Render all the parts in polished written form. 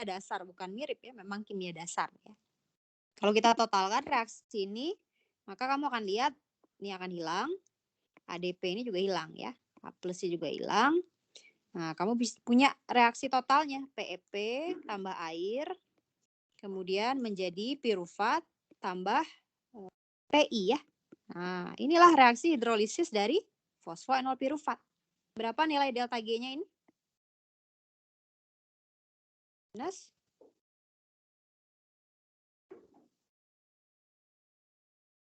dasar, bukan mirip ya, memang kimia dasar ya. Kalau kita totalkan reaksi ini, maka kamu akan lihat ini akan hilang, ADP ini juga hilang ya, H plusnya juga hilang. Nah, kamu punya reaksi totalnya, PEP tambah air, kemudian menjadi pirufat tambah PI ya. Nah, inilah reaksi hidrolisis dari fosfoenol pirufat. Berapa nilai delta G-nya ini? Minus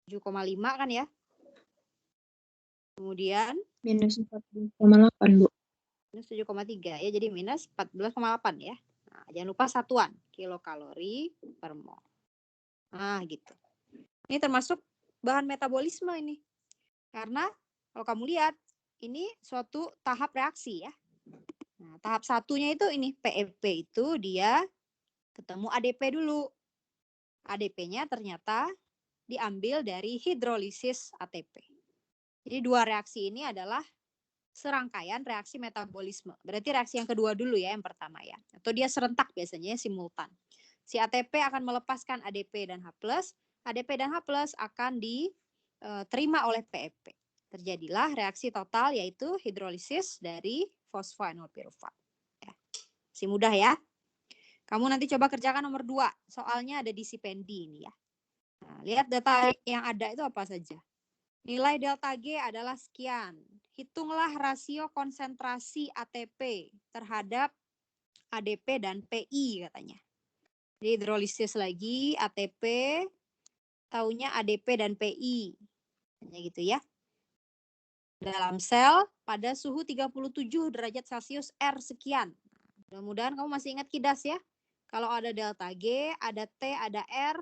7,5 kan ya. Kemudian minus 14,8, Bu. minus 7,3 ya, jadi minus 14,8 ya. Nah, jangan lupa satuan, kilokalori per mol. Nah, gitu. Ini termasuk bahan metabolisme ini. Karena kalau kamu lihat, ini suatu tahap reaksi ya. Nah, tahap satunya itu ini, PEP itu dia ketemu ADP dulu. ADP-nya ternyata diambil dari hidrolisis ATP. Jadi dua reaksi ini adalah serangkaian reaksi metabolisme. Berarti reaksi yang kedua dulu ya, yang pertama ya. Atau dia serentak biasanya, simultan. Si ATP akan melepaskan ADP dan H+, ADP dan H+ akan diterima oleh PEP. Terjadilah reaksi total yaitu hidrolisis dari fosfoenol pirufat. Ya. Masih mudah ya. Kamu nanti coba kerjakan nomor 2. Soalnya ada di Sipendi ini ya. Nah, lihat data yang ada itu apa saja. Nilai delta G adalah sekian. Hitunglah rasio konsentrasi ATP terhadap ADP dan PI katanya. Jadi hidrolisis lagi ATP, taunya ADP dan PI. Hanya gitu ya. Dalam sel pada suhu 37 derajat Celcius R sekian. Mudah-mudahan kamu masih ingat kidas ya. Kalau ada delta G, ada T, ada R,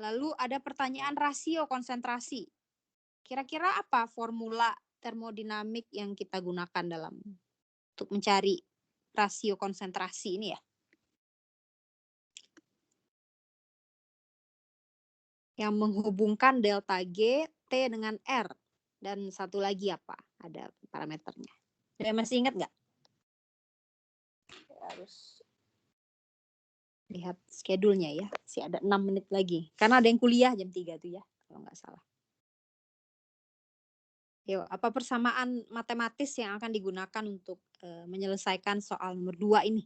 lalu ada pertanyaan rasio konsentrasi. Kira-kira apa formula termodinamik yang kita gunakan untuk mencari rasio konsentrasi ini ya? Yang menghubungkan delta G, T dengan R. Dan satu lagi apa? Ada parameternya. Masih ingat nggak? Harus lihat schedule-nya ya. Masih ada 6 menit lagi. Karena ada yang kuliah jam 3 tuh ya, kalau nggak salah. Yuk, apa persamaan matematis yang akan digunakan untuk menyelesaikan soal nomor 2 ini?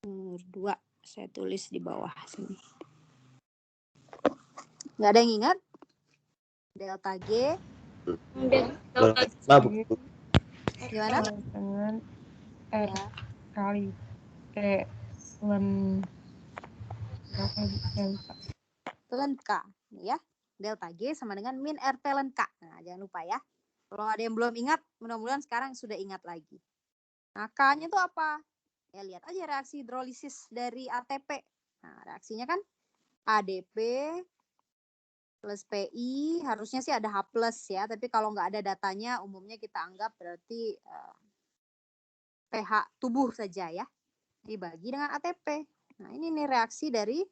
Nomor 2, saya tulis di bawah sini. Nggak ada yang ingat? Delta G. Delta G. Gimana? Dengan R ya. Kali T ln K ya. Delta G sama dengan min RT ln K. Nah, jangan lupa ya. Kalau ada yang belum ingat, mudah-mudahan sekarang sudah ingat lagi. Nah, K-nya itu apa? Ya, lihat aja reaksi hidrolisis dari ATP. Nah, reaksinya kan ADP plus PI, harusnya sih ada H+ ya, tapi kalau nggak ada datanya, umumnya kita anggap berarti pH tubuh saja ya, dibagi dengan ATP. Nah, ini nih reaksi dari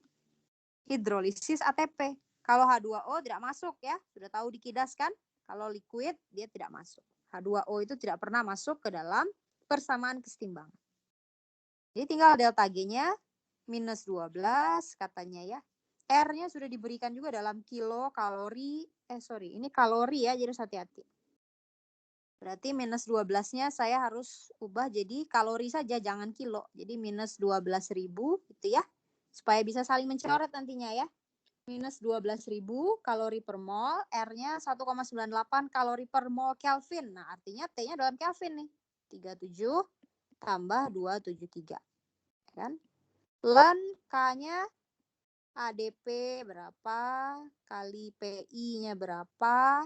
hidrolisis ATP. Kalau H2O tidak masuk ya, sudah tahu di kidas kan? Kalau liquid dia tidak masuk. H2O itu tidak pernah masuk ke dalam persamaan kesetimbangan. Jadi tinggal delta G-nya minus 12 katanya ya. R-nya sudah diberikan juga dalam kilo kalori. Ini kalori ya, jadi hati-hati. Berarti minus 12-nya saya harus ubah jadi kalori saja, jangan kilo. Jadi minus 12.000 gitu ya. Supaya bisa saling mencoret nantinya ya. Minus 12.000 kalori per mol, R-nya 1,98 kalori per mol Kelvin. Nah, artinya T-nya dalam Kelvin nih. 37 tambah 273. Kan? Ln K-nya ADP berapa, kali PI-nya berapa,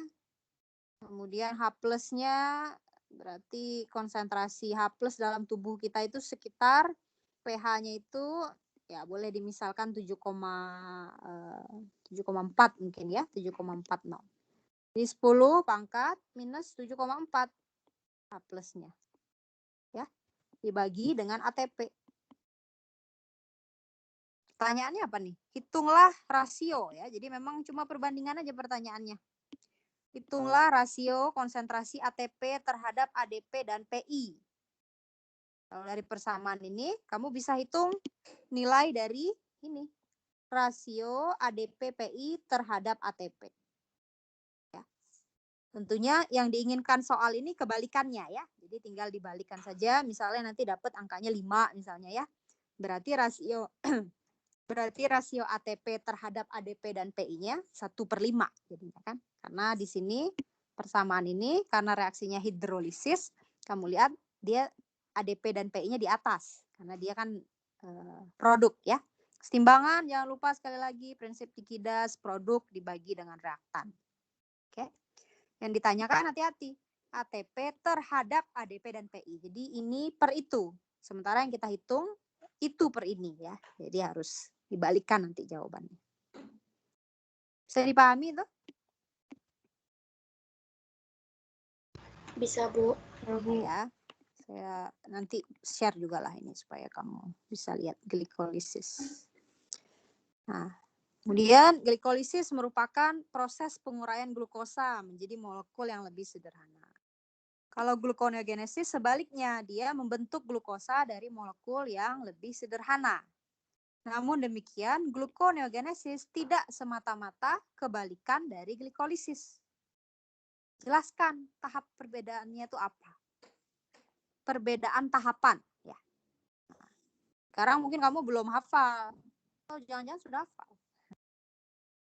kemudian H plus-nya berarti konsentrasi H plus dalam tubuh kita itu sekitar pH-nya itu ya boleh dimisalkan 7,4 mungkin ya, 7,40. Jadi 10 pangkat minus 7,4 H plus-nya. Ya, dibagi dengan ATP. Pertanyaannya apa nih? Hitunglah rasio ya. Jadi memang cuma perbandingan aja pertanyaannya. Hitunglah rasio konsentrasi ATP terhadap ADP dan PI. Kalau dari persamaan ini, kamu bisa hitung nilai dari ini, rasio ADP-PI terhadap ATP. Ya. Tentunya yang diinginkan soal ini kebalikannya ya. Jadi tinggal dibalikan saja, misalnya nanti dapat angkanya 5 misalnya ya. Berarti rasio ATP terhadap ADP dan PI-nya 1/5 jadinya kan. Karena di sini persamaan ini karena reaksinya hidrolisis, kamu lihat dia ADP dan PI-nya di atas karena dia kan produk ya. Kesetimbangan jangan lupa sekali lagi prinsip Dikidas, produk dibagi dengan reaktan. Oke. Yang ditanyakan hati-hati, ATP terhadap ADP dan PI. Jadi ini per itu. Sementara yang kita hitung itu per ini ya. Jadi harus dibalikkan nanti jawabannya. Bisa dipahami itu? Bisa, Bu. Ya. Saya nanti share juga lah ini supaya kamu bisa lihat glikolisis. Nah, kemudian glikolisis merupakan proses penguraian glukosa menjadi molekul yang lebih sederhana. Kalau gluconeogenesis sebaliknya, dia membentuk glukosa dari molekul yang lebih sederhana. Namun demikian, gluconeogenesis tidak semata-mata kebalikan dari glikolisis. Jelaskan tahap perbedaannya itu apa? Perbedaan tahapan. Ya. Sekarang mungkin kamu belum hafal. Atau jangan-jangan sudah hafal.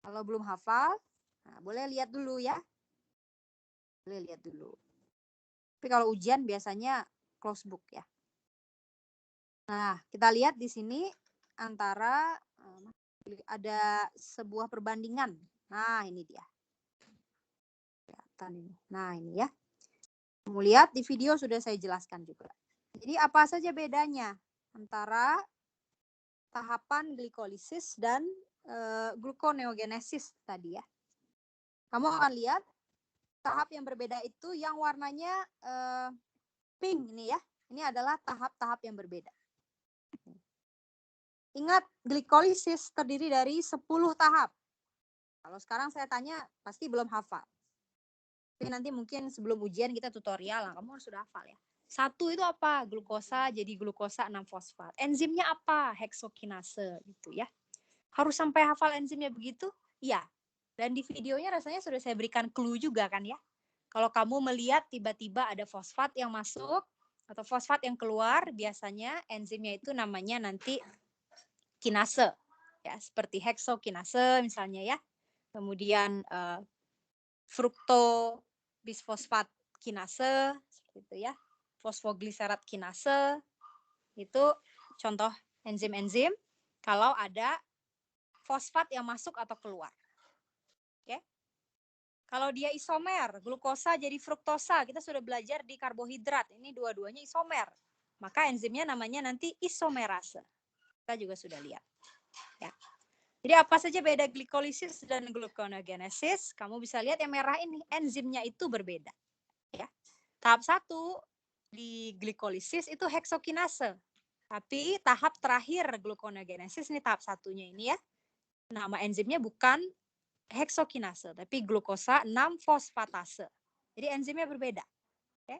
Kalau belum hafal, nah, boleh lihat dulu ya. Boleh lihat dulu. Tapi kalau ujian biasanya close book ya. Nah, kita lihat di sini antara ada sebuah perbandingan. Nah, ini dia. Kelihatan ini. Nah, ini ya. Kamu lihat di video sudah saya jelaskan juga. Jadi apa saja bedanya antara tahapan glikolisis dan gluconeogenesis tadi ya. Kamu akan lihat tahap yang berbeda itu yang warnanya pink ini ya. Ini adalah tahap-tahap yang berbeda. Ingat, glikolisis terdiri dari 10 tahap. Kalau sekarang saya tanya, pasti belum hafal. Tapi nanti mungkin sebelum ujian kita tutorial lah, kamu harus sudah hafal ya. 1 itu apa? Glukosa jadi glukosa 6-fosfat. Enzimnya apa? Heksokinase gitu ya. Harus sampai hafal enzimnya begitu? Ya. Dan di videonya rasanya sudah saya berikan clue juga kan ya. Kalau kamu melihat tiba-tiba ada fosfat yang masuk atau fosfat yang keluar, biasanya enzimnya itu namanya nanti kinase. Ya, seperti heksokinase misalnya ya. Kemudian frukto bisfosfat kinase seperti itu ya, fosfogliserat kinase, itu contoh enzim-enzim kalau ada fosfat yang masuk atau keluar. Oke. Kalau dia isomer, glukosa jadi fruktosa, kita sudah belajar di karbohidrat, ini dua-duanya isomer, maka enzimnya namanya nanti isomerase. Kita juga sudah lihat. Ya. Jadi apa saja beda glikolisis dan gluconeogenesis? Kamu bisa lihat yang merah ini, enzimnya itu berbeda. Ya. Tahap 1 di glikolisis itu heksokinase. Tapi tahap terakhir gluconeogenesis ini tahap 1-nya ini ya. Nama enzimnya bukan heksokinase, tapi glukosa 6-fosfatase. Jadi enzimnya berbeda. Oke.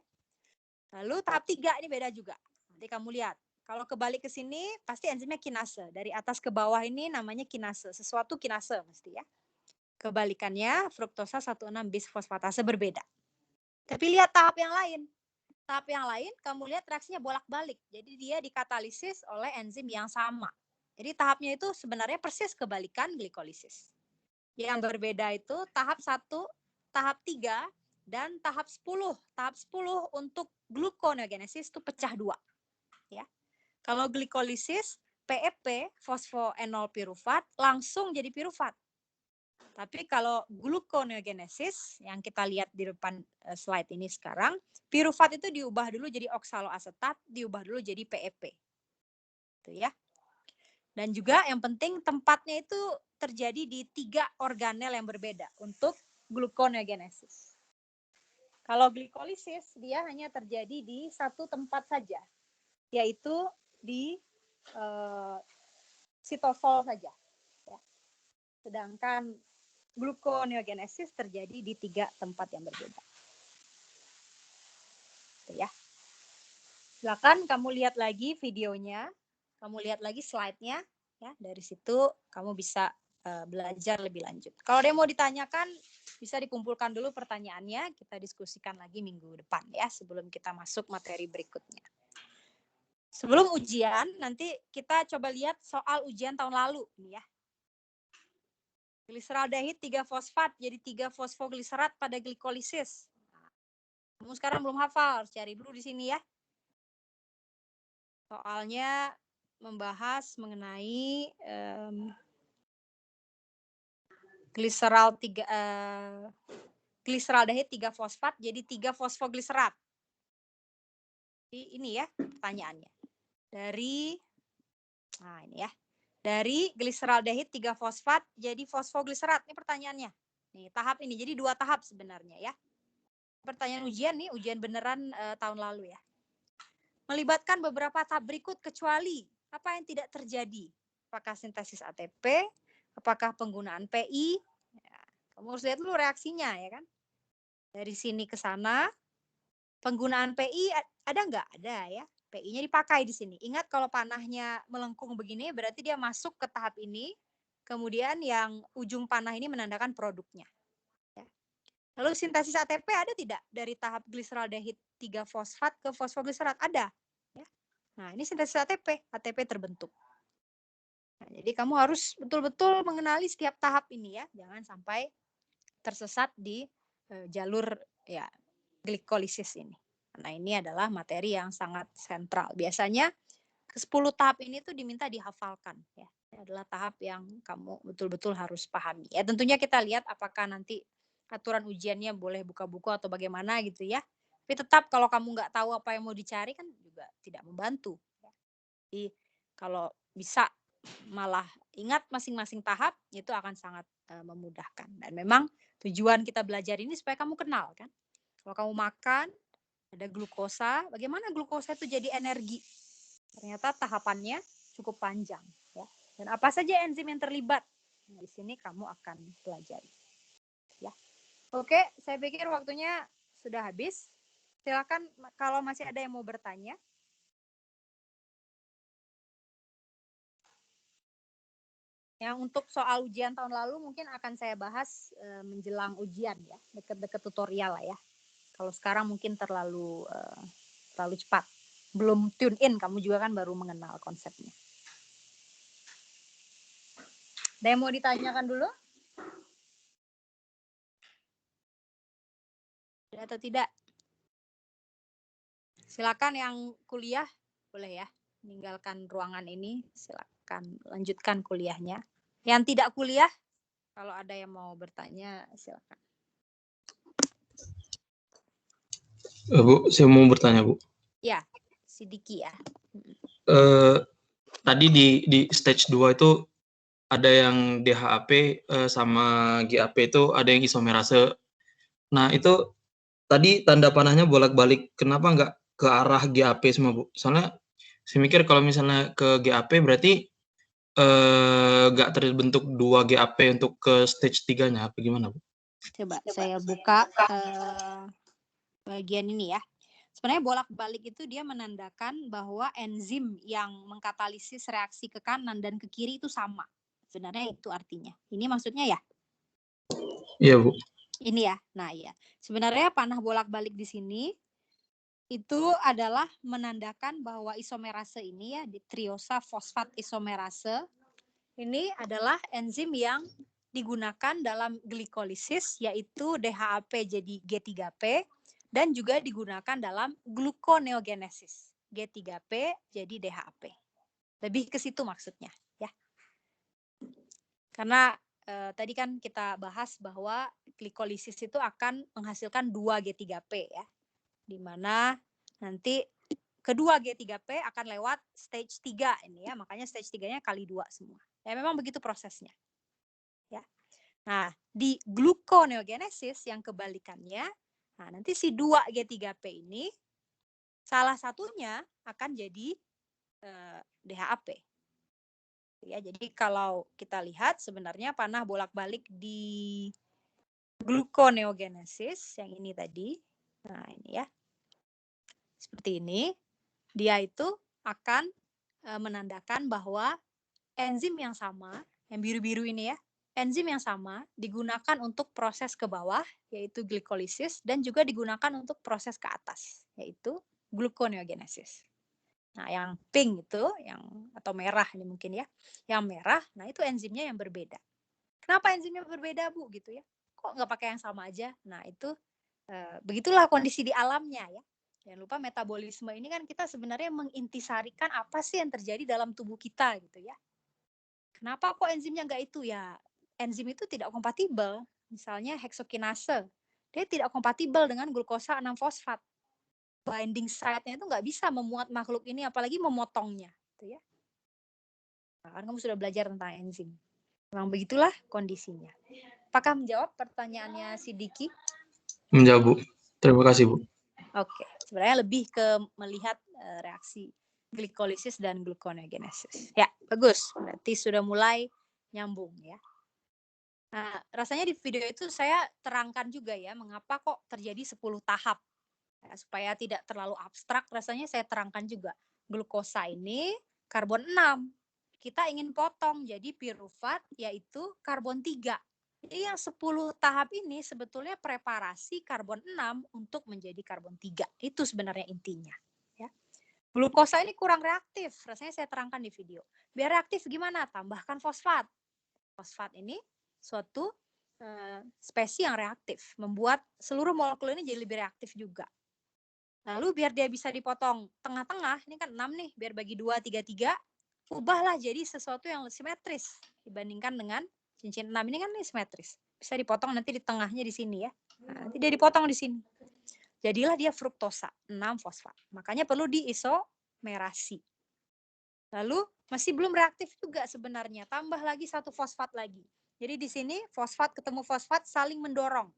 Lalu tahap 3 ini beda juga. Nanti kamu lihat. Kalau kebalik ke sini, pasti enzimnya kinase. Dari atas ke bawah ini namanya kinase. Sesuatu kinase mesti ya. Kebalikannya, fruktosa 1,6-bisfosfatase berbeda. Tapi lihat tahap yang lain. Tahap yang lain, kamu lihat reaksinya bolak-balik. Jadi dia dikatalisis oleh enzim yang sama. Jadi tahapnya itu sebenarnya persis kebalikan glikolisis. Yang berbeda itu tahap 1, tahap 3, dan tahap 10. Tahap 10 untuk gluconeogenesis itu pecah 2. Ya. Kalau glikolisis, PEP, fosfoenol pirufat, langsung jadi pirufat. Tapi kalau gluconeogenesis, yang kita lihat di depan slide ini sekarang, pirufat itu diubah dulu jadi oksaloasetat, diubah dulu jadi PEP. Itu ya. Dan juga yang penting tempatnya itu terjadi di 3 organel yang berbeda untuk gluconeogenesis. Kalau glikolisis, dia hanya terjadi di 1 tempat saja, yaitu di sitosol saja. Ya. Sedangkan gluconeogenesis terjadi di 3 tempat yang berbeda. Itu ya. Silakan kamu lihat lagi videonya, kamu lihat lagi slide-nya, ya. Dari situ kamu bisa belajar lebih lanjut. Kalau ada yang mau ditanyakan, bisa dikumpulkan dulu pertanyaannya, kita diskusikan lagi minggu depan ya, sebelum kita masuk materi berikutnya. Sebelum ujian, nanti kita coba lihat soal ujian tahun lalu, ini ya. Gliseraldehid 3 fosfat jadi 3 fosfogliserat pada glikolisis. Kamu sekarang belum hafal, harus cari dulu di sini ya. Soalnya membahas mengenai gliseraldehid 3 fosfat jadi 3 fosfogliserat. Jadi ini ya pertanyaannya. Dari ini ya. Dari gliseraldehid 3 fosfat jadi fosfogliserat. Ini pertanyaannya. Nih, tahap ini. Jadi 2 tahap sebenarnya ya. Pertanyaan ujian nih, ujian beneran tahun lalu ya. Melibatkan beberapa tahap berikut kecuali apa yang tidak terjadi. Apakah sintesis ATP, apakah penggunaan PI. Ya, kamu harus lihat dulu reaksinya ya kan. Dari sini ke sana, penggunaan PI ada nggak? Ada ya. PI-nya dipakai di sini. Ingat kalau panahnya melengkung begini, berarti dia masuk ke tahap ini. Kemudian yang ujung panah ini menandakan produknya. Ya. Lalu sintesis ATP ada tidak dari tahap gliseraldehid 3 fosfat ke fosfogliserat? Ada. Ya. Nah, ini sintesis ATP. ATP terbentuk. Nah, jadi kamu harus betul-betul mengenali setiap tahap ini ya. Jangan sampai tersesat di jalur ya glikolisis ini. Nah, ini adalah materi yang sangat sentral. Biasanya ke 10 tahap ini tuh diminta dihafalkan ya. Ini adalah tahap yang kamu betul-betul harus pahami. Ya, tentunya kita lihat apakah nanti aturan ujiannya boleh buka buku atau bagaimana gitu ya. Tapi tetap kalau kamu nggak tahu apa yang mau dicari kan juga tidak membantu. Jadi kalau bisa malah ingat masing-masing tahap itu akan sangat memudahkan. Dan memang tujuan kita belajar ini supaya kamu kenal kan. Kalau kamu makan ada glukosa, bagaimana glukosa itu jadi energi? Ternyata tahapannya cukup panjang ya. Dan apa saja enzim yang terlibat? Nah, di sini kamu akan pelajari. Ya. Oke, saya pikir waktunya sudah habis. Silakan kalau masih ada yang mau bertanya. Yang untuk soal ujian tahun lalu mungkin akan saya bahas menjelang ujian ya, deket-deket tutorial lah ya. Kalau sekarang mungkin terlalu cepat. Belum tune in, kamu juga kan baru mengenal konsepnya. Ada yang mau ditanyakan dulu? Ada atau tidak? Silakan yang kuliah, boleh ya, meninggalkan ruangan ini, silakan lanjutkan kuliahnya. Yang tidak kuliah, kalau ada yang mau bertanya, silakan. Bu, saya mau bertanya, Bu. Ya, si Diki ya. Tadi di stage 2 itu ada yang DHAP sama GAP itu ada yang isomerase. Nah, itu tadi tanda panahnya bolak-balik. Kenapa nggak ke arah GAP semua, Bu? Soalnya saya mikir kalau misalnya ke GAP berarti nggak terbentuk 2 GAP untuk ke stage 3-nya. Apa gimana, Bu? Coba saya buka bagian ini ya. Sebenarnya bolak-balik itu dia menandakan bahwa enzim yang mengkatalisis reaksi ke kanan dan ke kiri itu sama. Sebenarnya itu artinya. Ini maksudnya ya? Iya, Bu. Ini ya. Nah, iya. Sebenarnya panah bolak-balik di sini itu adalah menandakan bahwa isomerase ini ya, di triosa fosfat isomerase ini adalah enzim yang digunakan dalam glikolisis, yaitu DHAP jadi G3P, dan juga digunakan dalam gluconeogenesis. G3P jadi DHAP. Lebih ke situ maksudnya, ya. Karena tadi kan kita bahas bahwa glikolisis itu akan menghasilkan 2 G3P ya. Di mana nanti kedua G3P akan lewat stage 3 ini ya. Makanya stage 3-nya kali 2 semua. Ya memang begitu prosesnya. Ya. Nah, di gluconeogenesis yang kebalikannya, nah nanti si 2 G3P ini salah satunya akan jadi DHAP. Ya, jadi kalau kita lihat sebenarnya panah bolak-balik di gluconeogenesis yang ini tadi. Nah, ini ya. Seperti ini. dia itu akan menandakan bahwa enzim yang sama, yang biru-biru ini ya, enzim yang sama digunakan untuk proses ke bawah, yaitu glikolisis, dan juga digunakan untuk proses ke atas, yaitu gluconeogenesis. Nah, yang pink itu, atau merah ini mungkin ya, yang merah, nah itu enzimnya yang berbeda. Kenapa enzimnya berbeda, Bu? Gitu ya. Kok nggak pakai yang sama aja? Nah, itu begitulah kondisi di alamnya ya. Jangan lupa metabolisme ini kan kita sebenarnya mengintisarikan apa sih yang terjadi dalam tubuh kita gitu ya. Kenapa kok enzimnya nggak itu ya? Enzim itu tidak kompatibel. Misalnya heksokinase, dia tidak kompatibel dengan glukosa 6-fosfat. Binding site-nya itu nggak bisa memuat makhluk ini, apalagi memotongnya. Gitu ya. Nah, kan kamu sudah belajar tentang enzim. Memang begitulah kondisinya. Apakah menjawab pertanyaannya si Diki? Menjawab, Bu. Terima kasih, Bu. Oke, sebenarnya lebih ke melihat reaksi glikolisis dan gluconeogenesis. Ya, bagus. Berarti sudah mulai nyambung ya. Nah, rasanya di video itu saya terangkan juga ya, mengapa kok terjadi 10 tahap. Ya, supaya tidak terlalu abstrak, rasanya saya terangkan juga. Glukosa ini karbon 6. Kita ingin potong jadi pirufat, yaitu karbon 3. Jadi yang 10 tahap ini sebetulnya preparasi karbon 6 untuk menjadi karbon 3. Itu sebenarnya intinya. Ya. Glukosa ini kurang reaktif, rasanya saya terangkan di video. Biar reaktif gimana? Tambahkan fosfat. Fosfat ini suatu spesies yang reaktif, membuat seluruh molekul ini jadi lebih reaktif juga. Lalu biar dia bisa dipotong tengah-tengah, ini kan 6 nih, biar bagi 2, 3, 3, ubahlah jadi sesuatu yang simetris dibandingkan dengan cincin 6 ini kan ini simetris. Bisa dipotong nanti di tengahnya di sini ya. Nah, nanti dia dipotong di sini. Jadilah dia fruktosa, 6-fosfat. Makanya perlu diisomerasi. Lalu masih belum reaktif juga sebenarnya, tambah lagi 1 fosfat lagi. Jadi di sini fosfat ketemu fosfat saling mendorong.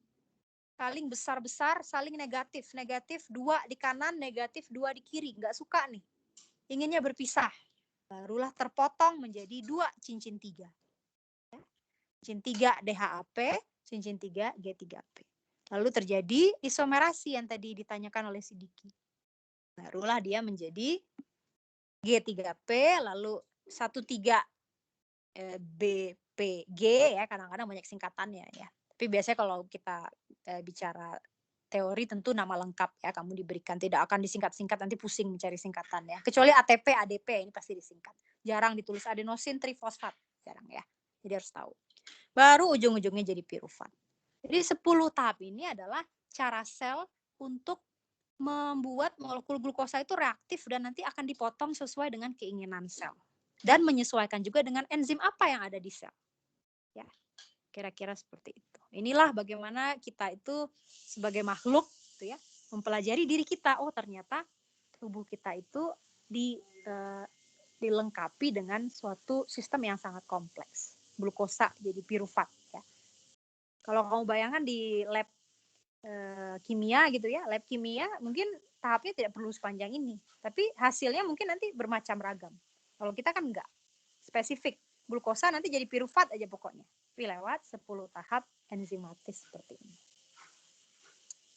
Saling besar-besar, saling negatif. Negatif 2 di kanan, negatif 2 di kiri. Nggak suka nih. Inginnya berpisah. Barulah terpotong menjadi 2 cincin 3. Cincin 3 DHAP, cincin 3 G3P. Lalu terjadi isomerasi yang tadi ditanyakan oleh si Diki. Barulah dia menjadi G3P, lalu 13 BPG ya, kadang-kadang banyak singkatannya ya. Tapi biasanya kalau kita bicara teori tentu nama lengkap ya kamu diberikan, tidak akan disingkat-singkat, nanti pusing mencari singkatan ya. Kecuali ATP, ADP ini pasti disingkat. Jarang ditulis adenosin trifosfat, jarang ya. Jadi harus tahu. Baru ujung-ujungnya jadi pirufat. Jadi 10 tahap ini adalah cara sel untuk membuat molekul glukosa itu reaktif dan nanti akan dipotong sesuai dengan keinginan sel. Dan menyesuaikan juga dengan enzim apa yang ada di sel. Ya, kira-kira seperti itu. Inilah bagaimana kita itu sebagai makhluk gitu ya, mempelajari diri kita. Oh, ternyata tubuh kita itu dilengkapi dengan suatu sistem yang sangat kompleks. Glukosa jadi pirufat ya. Kalau kamu bayangkan di lab kimia gitu ya, lab kimia mungkin tahapnya tidak perlu sepanjang ini, tapi hasilnya mungkin nanti bermacam ragam. Kalau kita kan enggak, spesifik. Glukosa nanti jadi pirufat aja pokoknya. Tapi lewat 10 tahap enzimatis seperti ini.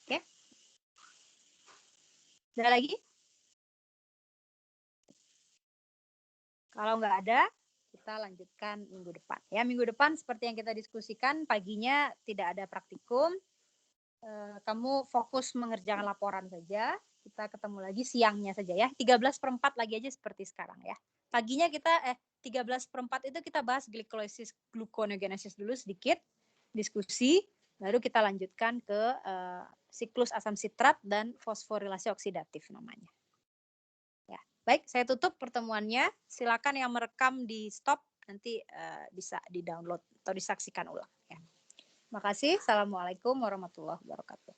Oke? Ada lagi? Kalau nggak ada, kita lanjutkan minggu depan. Ya, minggu depan seperti yang kita diskusikan, paginya tidak ada praktikum. Kamu fokus mengerjakan laporan saja. Kita ketemu lagi siangnya saja ya. 13/4 lagi aja seperti sekarang ya. Paginya kita 13/4 itu kita bahas glikolisis gluconeogenesis dulu sedikit, diskusi, baru kita lanjutkan ke siklus asam sitrat dan fosforilasi oksidatif namanya. Ya, baik, saya tutup pertemuannya. Silakan yang merekam di stop, nanti bisa di-download atau disaksikan ulang ya. Terima kasih. Assalamualaikum warahmatullahi wabarakatuh.